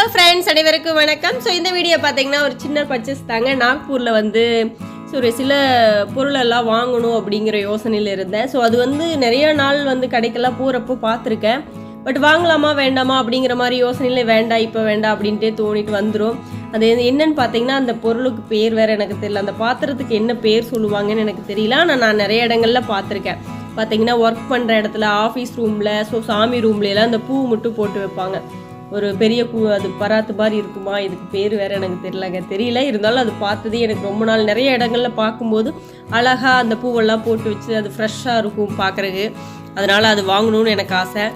Hello friends, அனைவருக்கும் வணக்கம். So இந்த வீடியோ பார்த்தீங்கன்னா ஒரு சின்ன பர்ச்சேஸ் தாங்க. நாக்பூரில் வந்து ஒரு சில பொருளெல்லாம் வாங்கணும் அப்படிங்கிற யோசனையில் இருந்தேன். ஸோ அது வந்து நிறைய நாள் வந்து கடைக்கெல்லாம் போகிறப்போ பார்த்துருக்கேன். பட் வாங்கலாமா வேண்டாமா அப்படிங்கிற மாதிரி யோசனையில் வேண்டாம், இப்போ வேண்டாம் அப்படின்ட்டு தோணிட்டு வந்துடும். அது என்னன்னு பார்த்தீங்கன்னா அந்த பொருளுக்கு பேர் வேறு எனக்கு தெரியல, அந்த பாத்திரத்துக்கு என்ன பேர் சொல்லுவாங்கன்னு எனக்கு தெரியல. ஆனால் நான் நிறைய இடங்களில் பார்த்துருக்கேன். பார்த்தீங்கன்னா ஒர்க் பண்ணுற இடத்துல, ஆஃபீஸ் ரூமில், ஸோ சாமி ரூம்லாம் அந்த பூ மட்டும் போட்டு வைப்பாங்க. ஒரு பெரிய பூ, அது பராத்து மாதிரி இருக்குமா, இதுக்கு பேர் வேறு எனக்கு தெரியல. இருந்தாலும் அது பார்த்தது எனக்கு ரொம்ப நாள் நிறைய இடங்களில் பார்க்கும்போது அழகாக அந்த பூவெல்லாம் போட்டு வச்சு அது ஃப்ரெஷ்ஷாக இருக்கும் பார்க்குறதுக்கு. அதனால் அது வாங்கணும்னு எனக்கு ஆசை.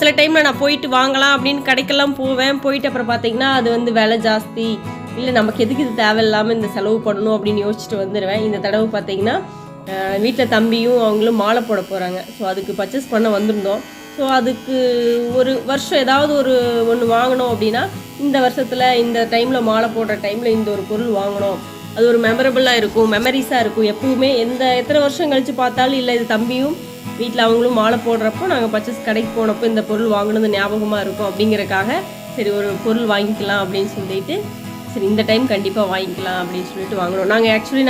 சில டைமில் நான் போயிட்டு வாங்கலாம் அப்படின்னு கடைக்கெல்லாம் போவேன். போயிட்டு அப்புறம் பார்த்தீங்கன்னா அது வந்து விலை ஜாஸ்தி, இல்லை நமக்கு எதுக்கு இது தேவையில்லாமல் இந்த செலவு பண்ணணும் அப்படின்னு யோசிச்சுட்டு வந்துடுவேன். இந்த தடவை பார்த்தீங்கன்னா வீட்டில் தம்பியும் அவங்களும் மாலை போட போகிறாங்க. ஸோ அதுக்கு பர்ச்சேஸ் பண்ண வந்திருந்தோம். ஸோ அதுக்கு ஒரு வருஷம் ஏதாவது ஒன்று வாங்கணும் அப்படின்னா இந்த வருஷத்தில் இந்த டைமில் மாலை போடுற டைமில் இந்த ஒரு பொருள் வாங்கணும். அது ஒரு மெமரபுளாக இருக்கும், மெமரிஸாக இருக்கும். எப்பவுமே எத்தனை வருஷம் கழித்து பார்த்தாலும், இல்லை இது தம்பியும் வீட்டில் அவங்களும் மாலை போடுறப்போ நாங்கள் பர்ச்சேஸ் கடைக்கு போனப்போ இந்த பொருள் வாங்கினது ஞாபகமாக இருக்கும் அப்படிங்கிறக்காக சரி ஒரு பொருள் வாங்கிக்கலாம் அப்படின்னு சொல்லிட்டு சரி இந்த டைம் கண்டிப்பாக வாங்கிக்கலாம் அப்படின்னு சொல்லிட்டு வாங்கினோம்.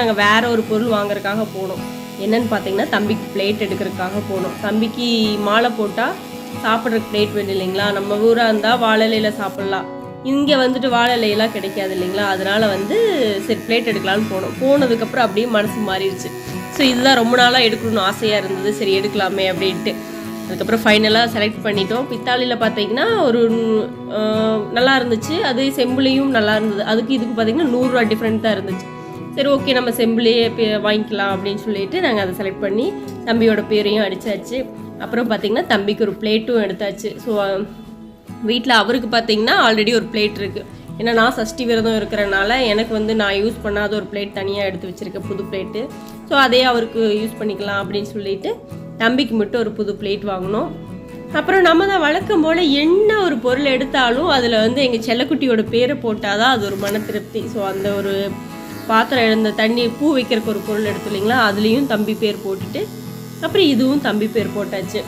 நாங்கள் வேறு ஒரு பொருள் வாங்குறதுக்காக போனோம். என்னென்னு பார்த்தீங்கன்னா தம்பிக்கு பிளேட் எடுக்கிறதுக்காக போனோம். தம்பிக்கு மாலை போட்டால் சாப்பிட்றதுக்கு பிளேட் வேணும் இல்லைங்களா. நம்ம ஊராக இருந்தால் வாழை இலையில் சாப்பிட்லாம், இங்கே வந்துட்டு வாழை இலையெல்லாம் கிடைக்காது இல்லைங்களா. அதனால் வந்து சரி பிளேட் எடுக்கலான்னு போனதுக்கப்புறம் அப்படியே மனசு மாறிடுச்சு. ஸோ இதுதான் ரொம்ப நாளாக எடுக்கணும்னு ஆசையாக இருந்தது, சரி எடுக்கலாமே அப்படின்ட்டு. அதுக்கப்புறம் ஃபைனலாக செலக்ட் பண்ணிட்டோம். பித்தாளியில் பார்த்தீங்கன்னா ஒரு நல்லா இருந்துச்சு, அது செம்புலையும் நல்லா இருந்தது. அதுக்கு இதுக்கு பார்த்தீங்கன்னா 100 ரூபா டிஃப்ரெண்ட் தான் இருந்துச்சு. சரி ஓகே நம்ம செம்பிளையே வாங்கிக்கலாம் அப்படின்னு சொல்லிட்டு நாங்கள் அதை செலக்ட் பண்ணி தம்பியோட பேரையும் அடித்தாச்சு. அப்புறம் பார்த்திங்கன்னா தம்பிக்கு ஒரு பிளேட்டும் எடுத்தாச்சு. ஸோ வீட்டில் அவருக்கு பார்த்திங்கன்னா ஆல்ரெடி ஒரு பிளேட் இருக்குது. ஏன்னா நான் சஷ்டி விரதம் இருக்கிறனால எனக்கு வந்து நான் யூஸ் பண்ணாத ஒரு பிளேட் தனியாக எடுத்து வச்சுருக்கேன், புது பிளேட்டு. ஸோ அதே அவருக்கு யூஸ் பண்ணிக்கலாம் அப்படின்னு சொல்லிட்டு தம்பிக்கு மட்டும் ஒரு புது பிளேட் வாங்கினோம். அப்புறம் நம்ம தான் வழக்கம் போல் என்ன ஒரு பொருள் எடுத்தாலும் அதில் வந்து எங்கள் செல்லக்குட்டியோட பேரை போட்டால் தான் அது ஒரு மன திருப்தி. ஸோ அந்த ஒரு பாத்திரம் எழுந்த தண்ணி பூ வைக்கிறதுக்கு ஒரு பொருள் எடுத்து இல்லைங்களா, அதுலேயும் தம்பி பேர் போட்டுட்டு அப்புறம் இதுவும் தம்பி பேர் போட்டாச்சு.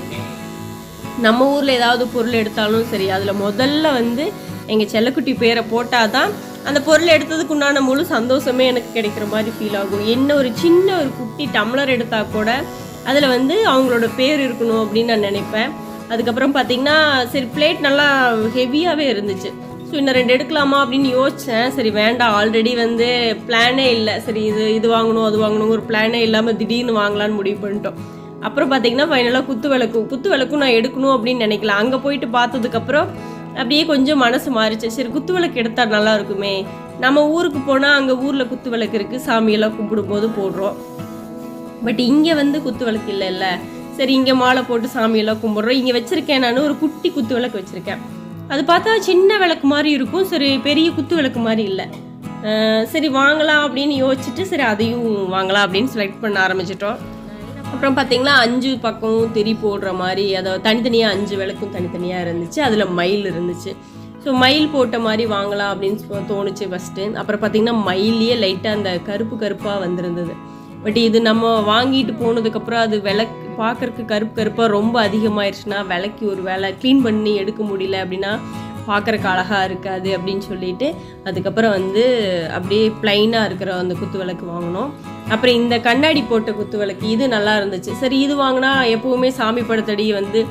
நம்ம ஊரில் ஏதாவது பொருள் எடுத்தாலும் சரி அதில் முதல்ல வந்து எங்கள் செல்லக்குட்டி பேரை போட்டால் தான் அந்த பொருள் எடுத்ததுக்கு உண்டான முழு சந்தோஷமே எனக்கு கிடைக்கிற மாதிரி ஃபீல் ஆகும். என்ன ஒரு சின்ன ஒரு குட்டி டம்ளர் எடுத்தால் கூட அதில் வந்து அவங்களோட பேர் இருக்கணும் அப்படின்னு நான் நினைப்பேன். அதுக்கப்புறம் பார்த்திங்கன்னா சரி பிளேட் நல்லா ஹெவியாகவே இருந்துச்சு. ஸோ இன்னும் 2 எடுக்கலாமா அப்படின்னு யோசித்தேன். சரி வேண்டாம், ஆல்ரெடி வந்து பிளானே இல்லை, சரி இது வாங்கணும் அது வாங்கணும் ஒரு பிளானே இல்லாமல் திடீர்னு வாங்கலான்னு முடிவு பண்ணிட்டோம். அப்புறம் பார்த்திங்கன்னா ஃபைனலாக குத்து விளக்கும் நான் எடுக்கணும் அப்படின்னு நினைக்கல. அங்கே போயிட்டு பார்த்ததுக்கப்புறம் அப்படியே கொஞ்சம் மனசு மாறிச்சு. சரி குத்து விளக்கு எடுத்தால் நல்லா இருக்குமே, நம்ம ஊருக்கு போனால் அங்கே ஊரில் குத்து விளக்கு இருக்குது, சாமியெல்லாம் கும்பிடும்போது போடுறோம். பட் இங்கே வந்து குத்து விளக்கு இல்லைல்ல. சரி இங்கே மாலை போட்டு சாமியெல்லாம் கும்பிட்றோம். இங்கே வச்சுருக்கேன், நான் ஒரு குட்டி குத்து விளக்கு வச்சுருக்கேன். அது பார்த்தா சின்ன விளக்கு மாதிரி இருக்கும், சரி பெரிய குத்து விளக்கு மாதிரி இல்லை. சரி வாங்கலாம் அப்படின்னு யோசிச்சுட்டு சரி அதையும் வாங்கலாம் அப்படின்னு செலக்ட் பண்ண ஆரம்பிச்சிட்டோம். அப்புறம் பார்த்திங்கன்னா 5 பக்கம் திரி போடுற மாதிரி, அதை தனித்தனியாக 5 விளக்கும் தனித்தனியாக இருந்துச்சு. அதில் மயில் இருந்துச்சு. ஸோ மயில் போட்ட மாதிரி வாங்கலாம் அப்படின்னு தோணுச்சு ஃபஸ்ட்டு. அப்புறம் பார்த்திங்கன்னா மயிலையே லைட்டாக அந்த கருப்பாக வந்திருந்தது. பட் இது நம்ம வாங்கிட்டு போனதுக்கப்புறம் அது விளக்கு பார்க்குறக்கு கருப்பாக ரொம்ப அதிகமாகிடுச்சுன்னா விளக்கி ஒரு வேலை க்ளீன் பண்ணி எடுக்க முடியல அப்படின்னா பார்க்குறக்கு அழகாக இருக்காது அப்படின்னு சொல்லிட்டு அதுக்கப்புறம் வந்து அப்படியே ப்ளைனாக இருக்கிற அந்த குத்து விளக்கு வாங்கினோம். அப்புறம் இந்த கண்ணாடி போட்ட குத்து விளக்கு இது நல்லா இருந்துச்சு. சரி இது வாங்கினா எப்போவுமே சாமி படத்தடி வந்து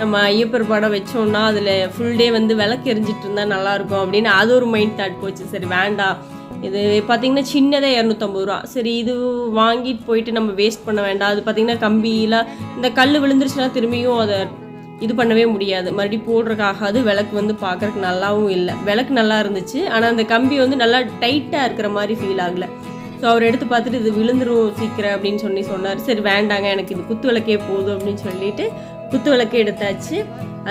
நம்ம ஐயப்பர் படம் வச்சோம்னா அதில் ஃபுல் டே வந்து விளக்கு எரிஞ்சிட்டு இருந்தால் நல்லாயிருக்கும் அப்படின்னு அது ஒரு மைண்ட் தாட் போச்சு. சரி வேண்டாம், இது பார்த்திங்கன்னா சின்னதே 250 ரூபா. சரி இது வாங்கிட்டு போயிட்டு நம்ம வேஸ்ட் பண்ண வேண்டாம். அது பார்த்திங்கன்னா கம்பியில் இந்த கல் விழுந்துருச்சுன்னா திரும்பியும் அதை இது பண்ணவே முடியாது, மறுபடியும் போடுறதுக்காகாது. விளக்கு வந்து பார்க்குறதுக்கு நல்லாவும் இல்லை. விளக்கு நல்லா இருந்துச்சு, ஆனால் அந்த கம்பி வந்து நல்லா டைட்டாக இருக்கிற மாதிரி ஃபீல் ஆகலை. ஸோ அவர் எடுத்து பார்த்துட்டு இது விழுந்துரும் சீக்கிரம் அப்படின்னு சொன்னார். சரி வேண்டாங்க, எனக்கு இது குத்து விளக்கே போதும் அப்படின்னு சொல்லிட்டு குத்து விளக்கே எடுத்தாச்சு.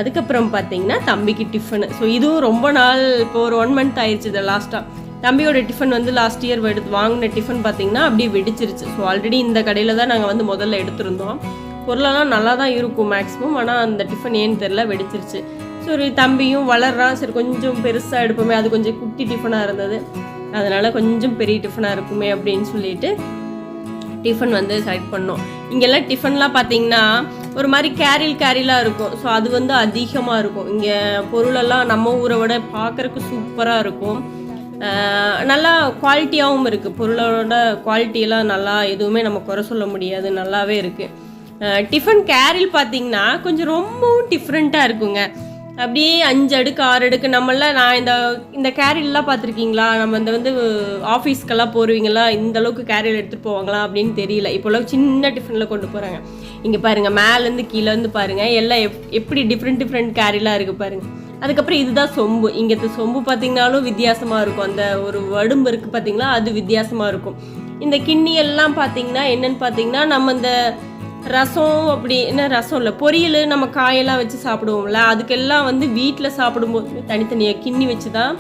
அதுக்கப்புறம் பார்த்திங்கன்னா தம்பிக்கு டிஃபனு. ஸோ இதுவும் ரொம்ப நாள், இப்போ ஒரு 1 மந்த் ஆயிடுச்சு. இதை லாஸ்ட்டாக தம்பியோட டிஃபன் வந்து லாஸ்ட் இயர் வாங்கின டிஃபன் பார்த்திங்கன்னா அப்படியே வெடிச்சிருச்சு. ஸோ ஆல்ரெடி இந்த கடையில் தான் நாங்கள் வந்து முதல்ல எடுத்துருந்தோம். பொருளெல்லாம் நல்லா தான் இருக்கும் மேக்ஸிமம், ஆனால் அந்த டிஃபன் ஏன்னு தெரில வெடிச்சிருச்சு. சரி தம்பியும் வளர்றான், சரி கொஞ்சம் பெருசாக எடுப்போமே, அது கொஞ்சம் குட்டி டிஃபனாக இருந்தது, அதனால் கொஞ்சம் பெரிய டிஃபனாக இருக்குமே அப்படின்னு சொல்லிட்டு டிஃபன் வந்து செலக்ட் பண்ணோம். இங்கெல்லாம் டிஃபன்லாம் பார்த்தீங்கன்னா ஒரு மாதிரி கேரிலாக இருக்கும். ஸோ அது வந்து அதிகமாக இருக்கும். இங்கே பொருளெல்லாம் நம்ம ஊரை விட பார்க்குறக்கு சூப்பராக இருக்கும். நல்லா குவாலிட்டியாகவும் இருக்குது. பொருளோட குவாலிட்டியெல்லாம் நல்லா எதுவுமே நம்ம குறை சொல்ல முடியாது, நல்லாவே இருக்குது. டிஃபன் கேரில் பார்த்திங்கன்னா கொஞ்சம் ரொம்பவும் டிஃப்ரெண்ட்டாக இருக்குங்க. அப்படியே 5 அடுக்கு 6 அடுக்கு நம்மளாம் நான் இந்த கேரியல்லாம் பார்த்துருக்கீங்களா? நம்ம இந்த வந்து ஆஃபீஸ்க்கெல்லாம் போடுவீங்களா, இந்த அளவுக்கு கேரியல் எடுத்துகிட்டு போவாங்களா அப்படின்னு தெரியல. இப்போலாம் சின்ன டிஃபனில் கொண்டு போகிறாங்க. இங்கே பாருங்கள், மேலேருந்து கீழேருந்து பாருங்கள், எல்லாம் எப்படி டிஃப்ரெண்ட் கேரியலாக இருக்குது பாருங்கள். அதுக்கப்புறம் இதுதான் சொம்பு. இங்கே சொம்பு பார்த்திங்கனாலும் வித்தியாசமாக இருக்கும். அந்த ஒரு வடும்பு இருக்குது பார்த்திங்களா, அது வித்தியாசமாக இருக்கும். இந்த கிண்ணி எல்லாம் பார்த்திங்கன்னா என்னென்னு பார்த்திங்கன்னா, நம்ம இந்த ரசம் அப்படி என்ன ரசம் இல்லை, பொரியல் நம்ம காயெல்லாம் வச்சு சாப்பிடுவோம்ல, அதுக்கெல்லாம் வந்து வீட்டில் சாப்பிடும்போது தனித்தனியாக கிண்ணி வச்சு தான்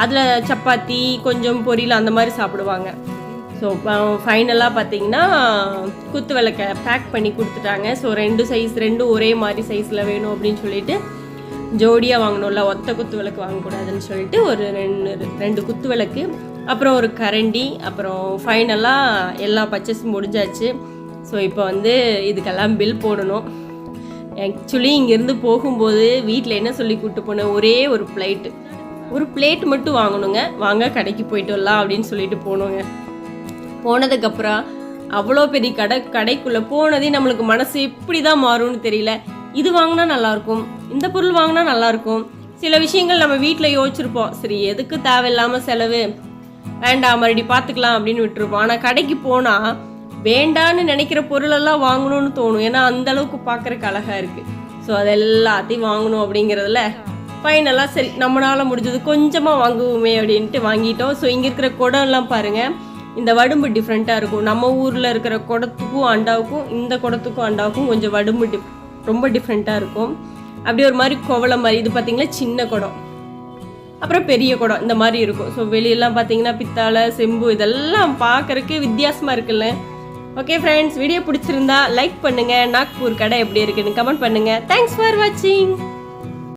அதில் சப்பாத்தி கொஞ்சம் பொரியல் அந்த மாதிரி சாப்பிடுவாங்க. ஸோ ஃபைனலாக பார்த்தீங்கன்னா குத்து விளக்க பேக் பண்ணி கொடுத்துட்டாங்க. ஸோ 2 சைஸ், 2 ஒரே மாதிரி சைஸில் வேணும் அப்படின்னு சொல்லிட்டு ஜோடியாக வாங்கணும்ல, ஒத்த குத்து விளக்கு வாங்கக்கூடாதுன்னு சொல்லிட்டு ஒரு 2 குத்து விளக்கு, அப்புறம் ஒரு கரண்டி, அப்புறம் ஃபைனலாக எல்லா பர்ச்சேஸும் முடிஞ்சாச்சு. ஸோ இப்போ வந்து இதுக்கெல்லாம் பில் போடணும். ஆக்சுவலி இங்கேருந்து போகும்போது வீட்டில் என்ன சொல்லி கூப்பிட்டு போனேன், ஒரே ஒரு பிளேட் மட்டும் வாங்கணுங்க, வாங்க கடைக்கு போயிட்டு வரலாம் அப்படின்னு சொல்லிட்டு போனோங்க. போனதுக்கப்புறம் அவ்வளோ பெரிய கடைக்குள்ளே போனதே நம்மளுக்கு மனசு எப்படி தான் மாறும்னு தெரியல. இது வாங்கினா நல்லாயிருக்கும், இந்த பொருள் வாங்கினா நல்லாயிருக்கும். சில விஷயங்கள் நம்ம வீட்டில் யோசிச்சிருப்போம், சரி எதுக்கு தேவையில்லாமல் செலவு, வேண்டாம் மறுபடி பார்த்துக்கலாம் அப்படின்னு விட்டுருப்போம். ஆனால் கடைக்கு போனால் வேண்டான்னு நினைக்கிற பொருளெல்லாம் வாங்கணும்னு தோணும். ஏன்னா அந்தளவுக்கு பார்க்குறக்கு அழகாக இருக்குது. ஸோ அது எல்லாத்தையும் வாங்கணும் அப்படிங்கிறதுல ஃபைனலாக சரி நம்மளால் முடிஞ்சது கொஞ்சமாக வாங்குவோமே அப்படின்ட்டு வாங்கிட்டோம். ஸோ இங்கே இருக்கிற குடம்லாம் பாருங்கள், இந்த வடும்பு டிஃப்ரெண்ட்டாக இருக்கும். நம்ம ஊரில் இருக்கிற குடத்துக்கும் அண்டாவுக்கும் இந்த குடத்துக்கும் அண்டாவுக்கும் கொஞ்சம் வடும்பு ரொம்ப டிஃப்ரெண்ட்டாக இருக்கும். அப்படி ஒரு மாதிரி குவளை மாதிரி, இது பார்த்திங்கன்னா சின்ன குடம், அப்புறம் பெரிய குடம் இந்த மாதிரி இருக்கும். ஸோ வெளியெல்லாம் பார்த்தீங்கன்னா பித்தாளை, செம்பு இதெல்லாம் பார்க்குறக்கு வித்தியாசமாக இருக்குல்ல. ஓகே ஃப்ரெண்ட்ஸ், வீடியோ பிடிச்சிருந்தா லைக் பண்ணுங்கள். நாக்பூர் கடை எப்படி இருக்குன்னு கமெண்ட் பண்ணுங்கள். தேங்க்ஸ் ஃபார் வாட்சிங்.